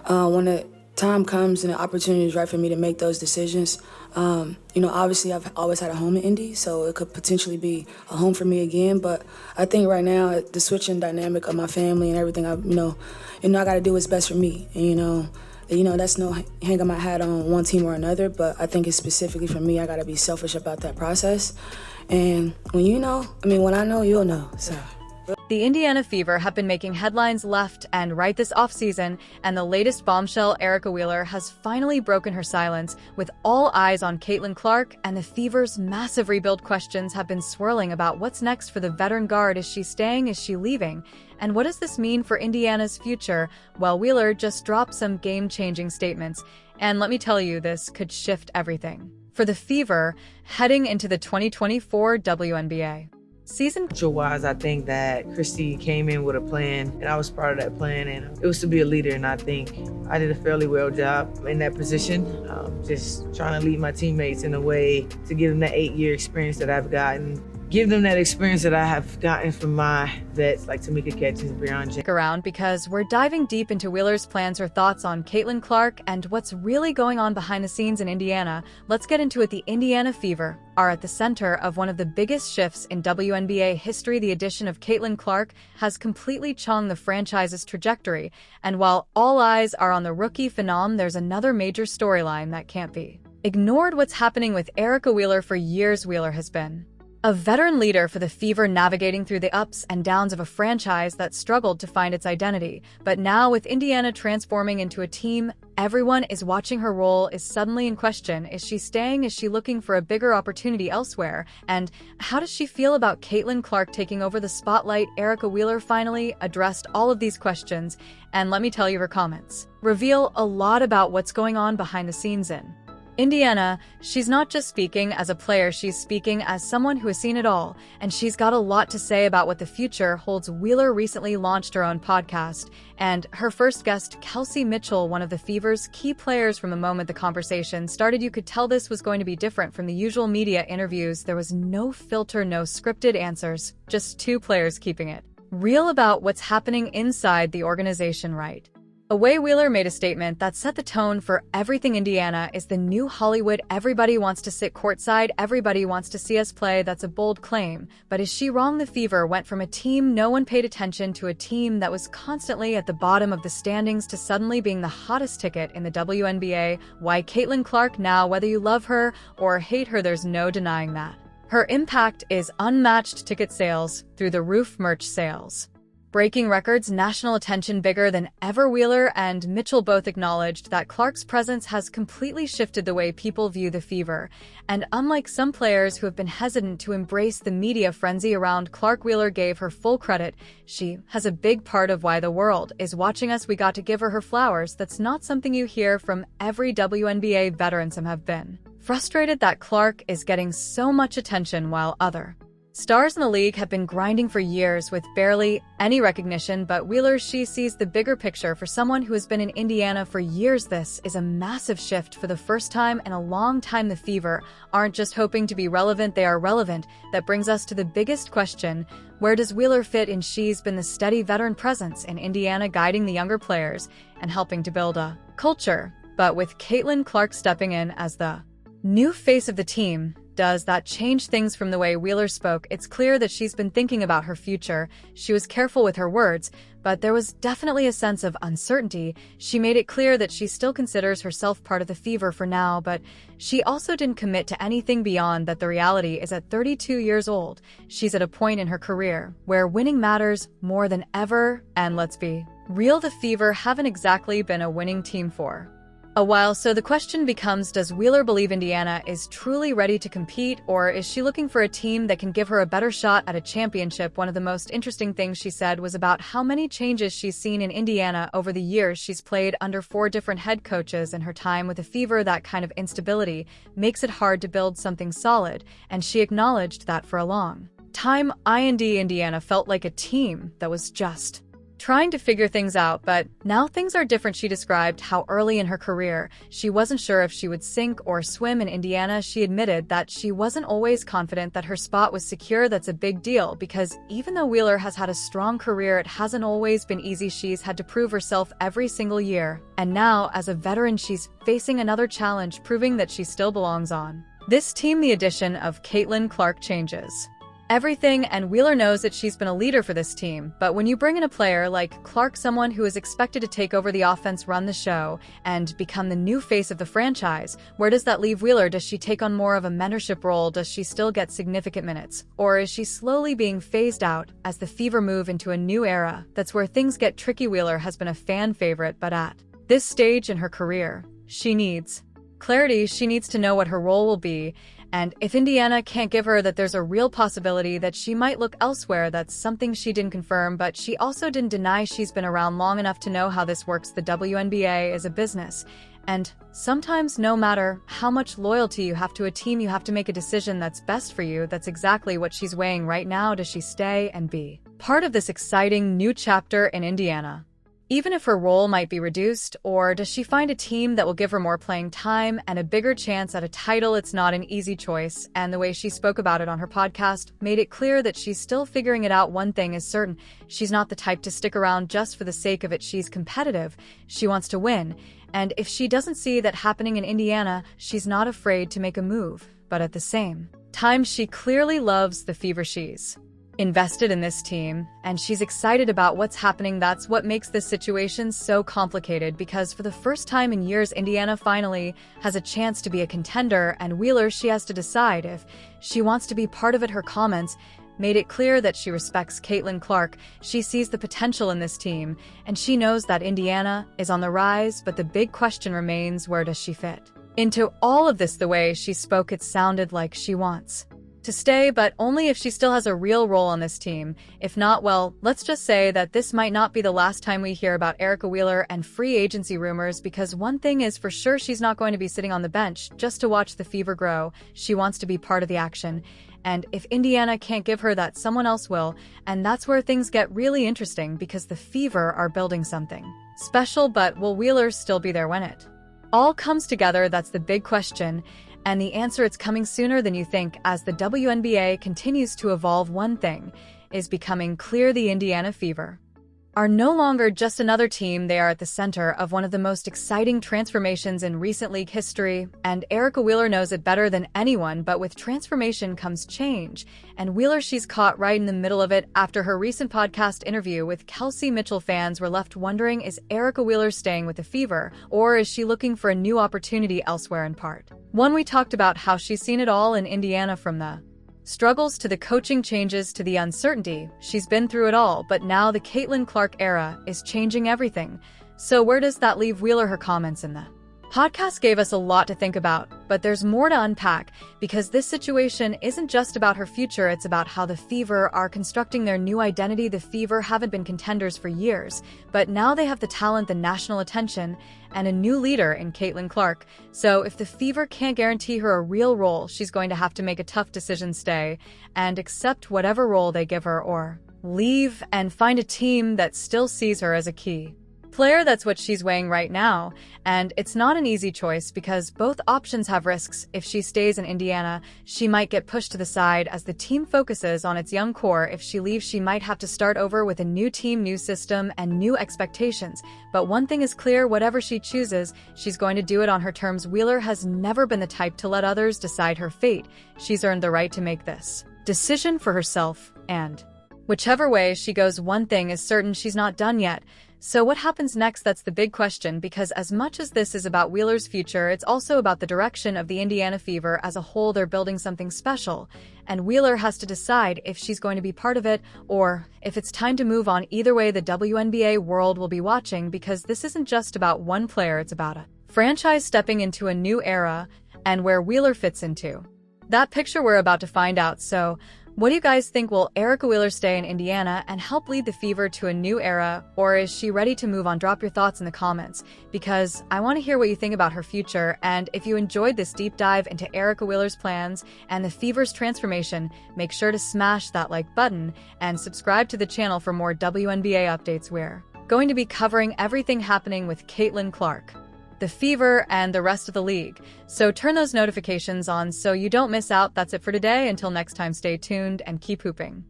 When the time comes and the opportunity is right for me to make those decisions, obviously I've always had a home in Indy, so it could potentially be a home for me again. But I think right now the switching dynamic of my family and everything, I got to do what's best for me. And, that's no hanging my hat on one team or another, but I think it's specifically for me. I got to be selfish about that process. And when I know, you'll know. So. The Indiana Fever have been making headlines left and right this offseason, and the latest bombshell, Erica Wheeler, has finally broken her silence, with all eyes on Caitlin Clark, and the Fever's massive rebuild questions have been swirling about what's next for the veteran guard. Is she staying? Is she leaving? And what does this mean for Indiana's future? Well, Wheeler just dropped some game-changing statements, and let me tell you, this could shift everything for the Fever heading into the 2024 WNBA season. Wise, I think that Christy came in with a plan, and I was part of that plan, and it was to be a leader, and I think I did a fairly well job in that position, just trying to lead my teammates in a way to give them that 8-year experience that I've gotten, give them that experience that I have gotten from my vets like Tamika Catchings and Breon James. Stick around, because we're diving deep into Wheeler's plans, her thoughts on Caitlin Clark, and what's really going on behind the scenes in Indiana. Let's get into it. The Indiana Fever are at the center of one of the biggest shifts in WNBA history. The addition of Caitlin Clark has completely changed the franchise's trajectory, and while all eyes are on the rookie phenom, there's another major storyline that can't be ignored. What's happening with Erica Wheeler? For years, Wheeler has been a veteran leader for the Fever, navigating through the ups and downs of a franchise that struggled to find its identity. But now, with Indiana transforming into a team everyone is watching, her role is suddenly in question. Is she staying? Is she looking for a bigger opportunity elsewhere? And how does she feel about Caitlin Clark taking over the spotlight? Erica Wheeler finally addressed all of these questions, and let me tell you, her comments reveal a lot about what's going on behind the scenes in Indiana. She's not just speaking as a player, she's speaking as someone who has seen it all, and she's got a lot to say about what the future holds. Wheeler recently launched her own podcast, and her first guest, Kelsey Mitchell, one of the Fever's key players. From the moment the conversation started, you could tell this was going to be different from the usual media interviews. There was no filter, no scripted answers, just two players keeping it real about what's happening inside the organization. Right away, Wheeler made a statement that set the tone for everything. Indiana is the new Hollywood. Everybody wants to sit courtside. Everybody wants to see us play. That's a bold claim. But is she wrong? The Fever went from a team no one paid attention to a team that was constantly at the bottom of the standings to suddenly being the hottest ticket in the WNBA. Why Caitlin Clark? Now, whether you love her or hate her, there's no denying that her impact is unmatched. Ticket sales through the roof, merch sales breaking records, national attention bigger than ever. Wheeler and Mitchell both acknowledged that Clark's presence has completely shifted the way people view the Fever. And unlike some players who have been hesitant to embrace the media frenzy around Clark, Wheeler gave her full credit. She has a big part of why the world is watching us. We got to give her flowers. That's not something you hear from every WNBA veteran. Some have been frustrated that Clark is getting so much attention while other stars in the league have been grinding for years with barely any recognition. But Wheeler, she sees the bigger picture. For someone who has been in Indiana for years, this is a massive shift. For the first time in a long time, the Fever aren't just hoping to be relevant, they are relevant. That brings us to the biggest question: where does Wheeler fit in? She's been the steady veteran presence in Indiana, guiding the younger players and helping to build a culture. But with Caitlin Clark stepping in as the new face of the team, does that change things? From the way Wheeler spoke, it's clear that she's been thinking about her future. She was careful with her words, but there was definitely a sense of uncertainty. She made it clear that she still considers herself part of the Fever for now, but she also didn't commit to anything beyond that. The reality is, at 32 years old, she's at a point in her career where winning matters more than ever. And let's be real, the Fever haven't exactly been a winning team for a while. So the question becomes, does Wheeler believe Indiana is truly ready to compete, or is she looking for a team that can give her a better shot at a championship? One of the most interesting things she said was about how many changes she's seen in Indiana over the years. She's played under 4 different head coaches in her time with the Fever. That kind of instability makes it hard to build something solid, and she acknowledged that for a long time, Indiana felt like a team that was just trying to figure things out, but now things are different. She described how early in her career, she wasn't sure if she would sink or swim in Indiana. She admitted that she wasn't always confident that her spot was secure. That's a big deal because even though Wheeler has had a strong career, it hasn't always been easy. She's had to prove herself every single year. And now, as a veteran, she's facing another challenge, proving that she still belongs on this team. The addition of Caitlin Clark changes everything, and Wheeler knows that she's been a leader for this team. But when you bring in a player like Clark, someone who is expected to take over the offense, run the show, and become the new face of the franchise, where does that leave Wheeler? Does she take on more of a mentorship role? Does she still get significant minutes? Or is she slowly being phased out as the Fever move into a new era? That's where things get tricky. Wheeler has been a fan favorite, but at this stage in her career, she needs clarity. She needs to know what her role will be. And if Indiana can't give her that, there's a real possibility that she might look elsewhere. That's something she didn't confirm, but she also didn't deny she's been around long enough to know how this works. The WNBA is a business. And sometimes, no matter how much loyalty you have to a team, you have to make a decision that's best for you. That's exactly what she's weighing right now. Does she stay and be part of this exciting new chapter in Indiana, even if her role might be reduced, or does she find a team that will give her more playing time and a bigger chance at a title? It's not an easy choice, and the way she spoke about it on her podcast made it clear that she's still figuring it out. One thing is certain, she's not the type to stick around just for the sake of it. She's competitive. She wants to win, and if she doesn't see that happening in Indiana, she's not afraid to make a move. But at the same time, she clearly loves the Fever. She's invested in this team, and she's excited about what's happening. That's what makes this situation so complicated, because for the first time in years, Indiana finally has a chance to be a contender, and Wheeler, she has to decide if she wants to be part of it. Her comments made it clear that she respects Caitlin Clark. She sees the potential in this team, and she knows that Indiana is on the rise, but the big question remains, where does she fit into all of this? The way she spoke, it sounded like she wants to stay, but only if she still has a real role on this team. If not, well, let's just say that this might not be the last time we hear about Erica Wheeler and free agency rumors, because one thing is for sure, she's not going to be sitting on the bench just to watch the Fever grow. She wants to be part of the action. And if Indiana can't give her that, someone else will. And that's where things get really interesting, because the Fever are building something special, but will Wheeler still be there when it all comes together? That's the big question. And the answer, it's coming sooner than you think. As the WNBA continues to evolve, one thing is becoming clear: the Indiana Fever are no longer just another team. They are at the center of one of the most exciting transformations in recent league history, and Erica Wheeler knows it better than anyone. But with transformation comes change, and Wheeler, she's caught right in the middle of it. After her recent podcast interview with Kelsey Mitchell, fans were left wondering, is Erica Wheeler staying with the Fever, or is she looking for a new opportunity elsewhere? In part one, we talked about how she's seen it all in Indiana, from the struggles to the coaching changes to the uncertainty. She's been through it all, but now the Caitlin Clark era is changing everything. So where does that leave Wheeler? Her comments in the podcast gave us a lot to think about, but there's more to unpack, because this situation isn't just about her future, it's about how the Fever are constructing their new identity. The Fever haven't been contenders for years, but now they have the talent, the national attention, and a new leader in Caitlin Clark. So if the Fever can't guarantee her a real role, she's going to have to make a tough decision: stay and accept whatever role they give her, or leave and find a team that still sees her as a key player. That's what she's weighing right now, and it's not an easy choice, because both options have risks. If she stays in Indiana, she might get pushed to the side as the team focuses on its young core. If she leaves, she might have to start over with a new team, new system, and new expectations. But one thing is clear: whatever she chooses, she's going to do it on her terms. Wheeler has never been the type to let others decide her fate. She's earned the right to make this decision for herself, and whichever way she goes, one thing is certain: she's not done yet. So what happens next? That's the big question, because as much as this is about Wheeler's future, it's also about the direction of the Indiana Fever as a whole. They're building something special, and Wheeler has to decide if she's going to be part of it, or if it's time to move on. Either way, the WNBA world will be watching, because this isn't just about one player, it's about a franchise stepping into a new era, and where Wheeler fits into that picture, we're about to find out. So What do you guys think? Will Erica Wheeler stay in Indiana and help lead the Fever to a new era, or is she ready to move on? Drop your thoughts in the comments, because I want to hear what you think about her future. And if you enjoyed this deep dive into Erica Wheeler's plans and the Fever's transformation, make sure to smash that like button and subscribe to the channel for more WNBA updates. We're going to be covering everything happening with Caitlin Clark, the Fever, and the rest of the league. So turn those notifications on so you don't miss out. That's it for today. Until next time, stay tuned and keep hooping.